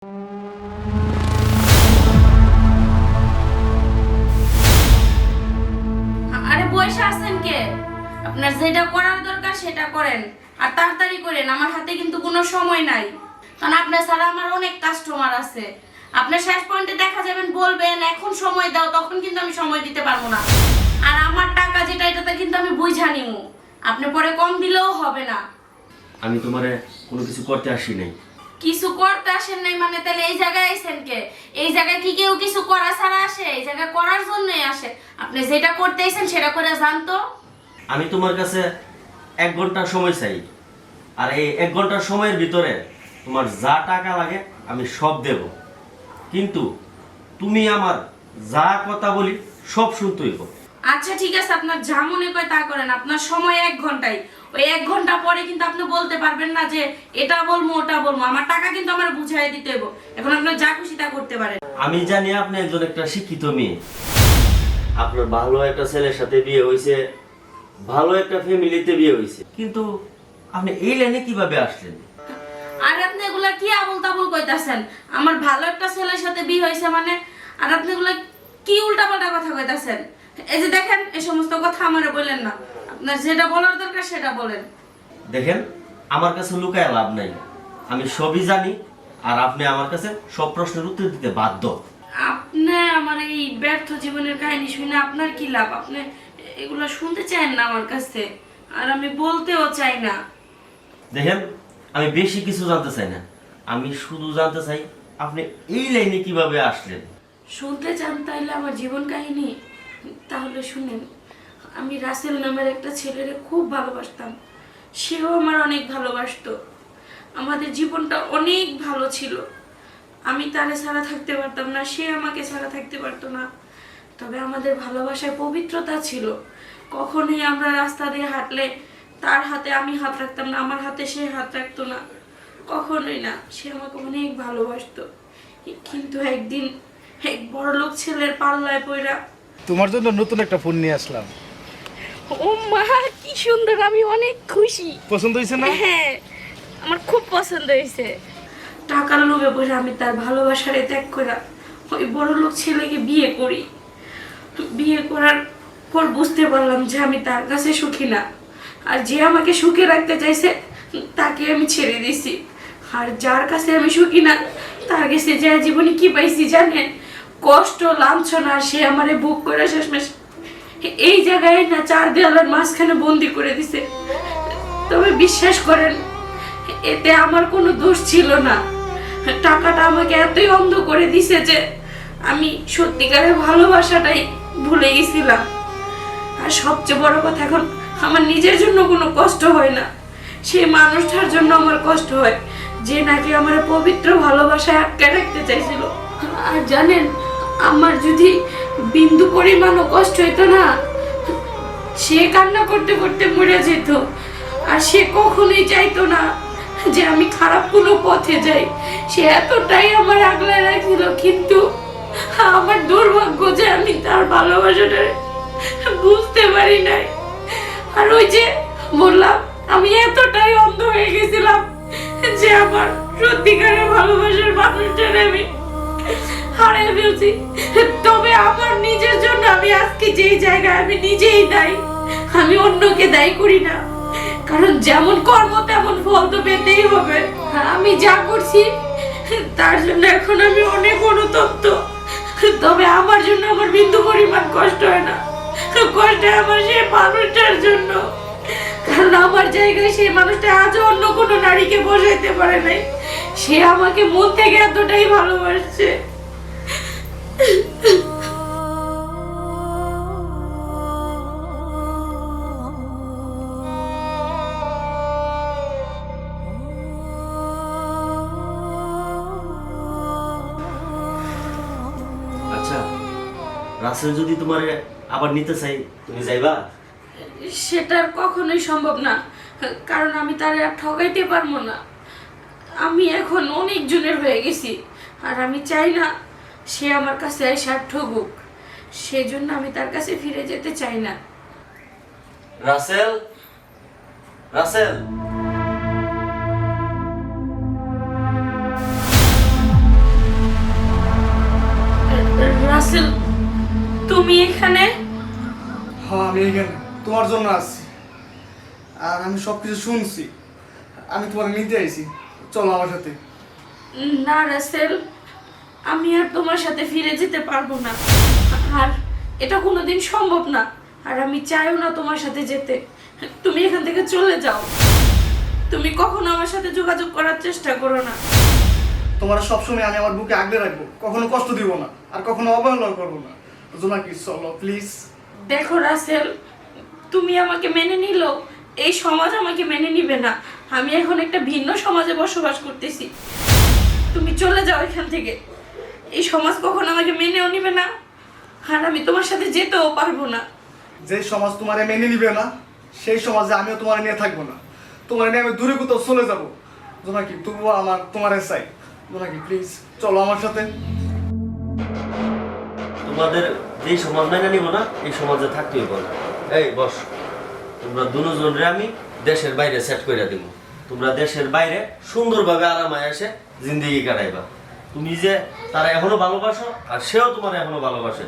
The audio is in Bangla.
আরে বসে আছেন কে? আপনার যেটা করার দরকার সেটা করেন, আর তাড়াতাড়ি করেন। আমার হাতে কিন্তু কোনো সময় নাই, কারণ আপনার ছাড়া আমার অনেক কাস্টমার আছে। আপনার শেষ পয়েন্টে দেখা যাবেন বলবেন এখন সময় দাও, তখন কিন্তু আমি সময় দিতে পারবো না। আর আমার টাকা যেটা এটাতে কিন্তু আমি বুঝা নিমু, আপনি পরে কম দিলেও হবে না। আমি তোমারে কোনো কিছু করতে আসি নাই। কিছু করতে আসেন নাই মানে তাহলে এই জায়গায় আইছেন কে? এই জায়গায় কি কেউ কিছু করা ছাড়া আসে? এই জায়গায় করার জন্যই আসে। আপনি যেটা করতে আইছেন সেটা করে জানতো। আমি তোমার কাছে 1 ঘন্টা সময় চাই, আর এই 1 ঘন্টার সময়ের ভিতরে তোমার যা টাকা লাগে আমি সব দেব, কিন্তু তুমি আমার যা কথা বলি সব শুনতে হইব। আচ্ছা ঠিক আছে, আপনার যা মনে করে তা করেন। আপনার সময় 1 ঘন্টাই। ওই 1 ঘন্টা পরে কিন্তু আপনি বলতে পারবেন না যে এটা বলবো ওটা বলবো। আমার টাকা কিন্তু আমার বুঝাই দিতে হইব। এখন আপনি যা খুশি তা করতে পারেন। আমি জানি আপনি একজন একটা শিক্ষিত মেয়ে, আপনার ভালো একটা ছেলের সাথে বিয়ে হয়েছে, ভালো একটা ফ্যামিলিতে বিয়ে হয়েছে, কিন্তু আপনি এই লাইনে কিভাবে আসলেন? আর আপনি এগুলা কি আবল তাবল কইতাছেন? আমার ভালো একটা ছেলের সাথে বিয়ে হয়েছে মানে? আর আপনি এগুলা কি উল্টাপাল্টা কথা কইতাছেন? এই যে দেখেন, এই সমস্ত কথা আমারে বলেন না। আপনার যেটা বলার দরকার সেটা বলেন। দেখেন, আমার কাছে লুকায় লাভ নাই, আমি সবই জানি, আর আপনি আমার কাছে সব প্রশ্নের উত্তর দিতে বাধ্য। আপনি আমার এই ব্যর্থ জীবনের কাহিনী শুনে আপনার কি লাভ? আপনি এগুলা শুনতে চান না আমার কাছে, আর আমি বলতেও চাই না। দেখেন, আমি বেশি কিছু জানতে চাই না, আমি শুধু জানতে চাই আপনি এই লাইনে কিভাবে আসলেন। শুনতে চান তাইলে আমার জীবন কাহিনী? তাহলে শুনেন। আমি রাসেল নামের একটা ছেলেরে খুব ভালোবাসতাম, সেও আমার অনেক ভালোবাসতো। আমাদের জীবনটা অনেক ভালো ছিল। আমি তারে ছাড়া থাকতে পারতাম না, সে আমাকে ছাড়া থাকতে পারতো না। তবে আমাদের ভালোবাসায় পবিত্রতা ছিল। কখনোই আমরা রাস্তা দিয়ে হাঁটলে তার হাতে আমি হাত রাখতাম না, আমার হাতে সে হাত রাখতো না, কখনোই না। সে আমাকে অনেক ভালোবাসতো। কিন্তু একদিন এক বড়লোক ছেলের পাল্লায় পড়া। তোমার জন্য নতুন একটা ফোন নিয়ে আসলাম। ও মা, কি সুন্দর! আমি অনেক খুশি। পছন্দ হয়েছে না? হ্যাঁ, আমার খুব পছন্দ হয়েছে। টাকার লোভে পড়ে আমি তার ভালোবাসারে ত্যাগ করে ওই বড়লোক ছেলেকে বিয়ে করি। বিয়ে করার পর বুঝতে পারলাম যে আমি তার কাছে সুখী না, আর যে আমাকে সুখে রাখতে চাইছে তাকে আমি ছেড়ে দিছি। আর যার কাছে আমি সুখী না তার কাছে যে জীবনে কি পাইছি জানেন? কষ্ট, লাঞ্ছনা। সে আমারে বুক করে শেষমেশ এই জায়গায় না 4 দেওয়ালের মাঝখানে বন্দি করে দিছে। তবে বিশ্বাস করেন, এতে আমার কোনো দোষ ছিল না। টাকাটা আমাকে এতই অন্ধ করে দিছে যে আমি সত্যিকারের ভালোবাসাটাই ভুলে গেছিলাম। আর সবচেয়ে বড় কথা, এখন আমার নিজের জন্য কোনো কষ্ট হয় না, সেই মানুষটার জন্য আমার কষ্ট হয় যে নাকি আমার পবিত্র ভালোবাসায় আটকে রাখতে চাইছিল। আর জানেন, আমার যদি বিন্দু পরিমাণও কষ্ট হইতো না, সে কান্না করতে করতে মরে যেত। আর সে কখনোই চাইতো না যে আমি খারাপ কোনো পথে যাই। সে এতটাই আমার আগলায় রাখছিল, কিন্তু আমার দুর্ভাগ্য যে আমি তার ভালোবাসাটা বুঝতে পারি নাই। আর ওই যে বললাম, আমি এতটাই অন্ধ হয়ে গেছিলাম যে আমার সত্যিকারের ভালোবাসার মানুষটারে আমি হারিয়ে ফেলছি। তবে আমার নিজের জন্য আমি আজকে যেই জায়গায়, আমি নিজেই দায়ী, আমি অন্যকে দায়ী করি না। কারণ যেমন কর্ম তেমন ফল তো পেতেই হবে। আমি যা করছি তার জন্য এখন আমি অনেক অনুতপ্ত। তবে আমার জন্য আমার বিন্দু পরিমাণ কষ্ট হয় না, কষ্ট হয় আমার সেই মানুষটার জন্য। কারণ আমার জায়গায় সেই মানুষটা আজও অন্য কোনো নারীকে বসাইতে পারে নাই। সে আমাকে মন থেকে এতটাই ভালোবাসছে। আচ্ছা, রাসেল যদি তোমারে আবার নিতে চাই, তুমি যাইবা? সেটার কখনোই সম্ভব না, কারণ আমি তার আর ঠকাইতে পারবো না। আমি এখন অনেক জনের হয়ে গেছি, আর আমি চাই না সে আমার কাছে এসে ঠকুক। সেজন্য আমি তার কাছে ফিরে যেতে চাই না। রাসেল, রাসেল। রাসেল, তুমি এখানে? হ্যাঁ, আমি এখানে তোমার জন্য আসছি। আর আমি সব কিছু শুনছি। আমি তোমার নিতে আইছি, চলো আমার সাথে। না রাসেল, আমি আর তোমার সাথে ফিরে যেতে পারবো না, আর এটা কোনোদিন সম্ভব না। আর আমি চাইও না তোমার সাথে যেতে। তুমি এখান থেকে চলে যাও। তুমি কখনো আমার সাথে যোগাযোগ করার চেষ্টা করো না। তোমার সবসময় আমি আমার বুকে আগলে রাখবো, কখনো কষ্ট দিব না, আর কখনো অবহেলা করবো না। জোনাকি, চলো প্লিজ। দেখো রাসেল, তুমি আমাকে মেনে নিলেও এই সমাজ আমাকে মেনে নিবে না। আমি এখন একটা ভিন্ন সমাজে বসবাস করতেছি। তুমি চলে যাও এখান থেকে। এই সমাজ কখনো আমাকে মেনেও নিবে না, আর আমি তোমার সাথে যেতেও পারবো না। যে সমাজ তোমারে মেনে নিবে না, সেই সমাজে আমিও তোমার নিয়ে থাকবো না। তোমার নিয়ে আমি দূরে কোথাও চলে যাবো। জোনাকি, তবুও আমার তোমারে চাই। জোনাকি প্লিজ, চলো আমার সাথে। তোমাদের যেই সমাজ মেনে নিব না, এই সমাজে থাকতেই পারো না। এই বস, তোমরা দুজনরে আমি দেশের বাইরে সেট করে দিব। তোমরা দেশের বাইরে সুন্দরভাবে আরামায় এসে জিন্দেগি কাটাইবা। তুমি যে তারা এখনো ভালোবাসো, আর সেও তোমার এখনো ভালোবাসে।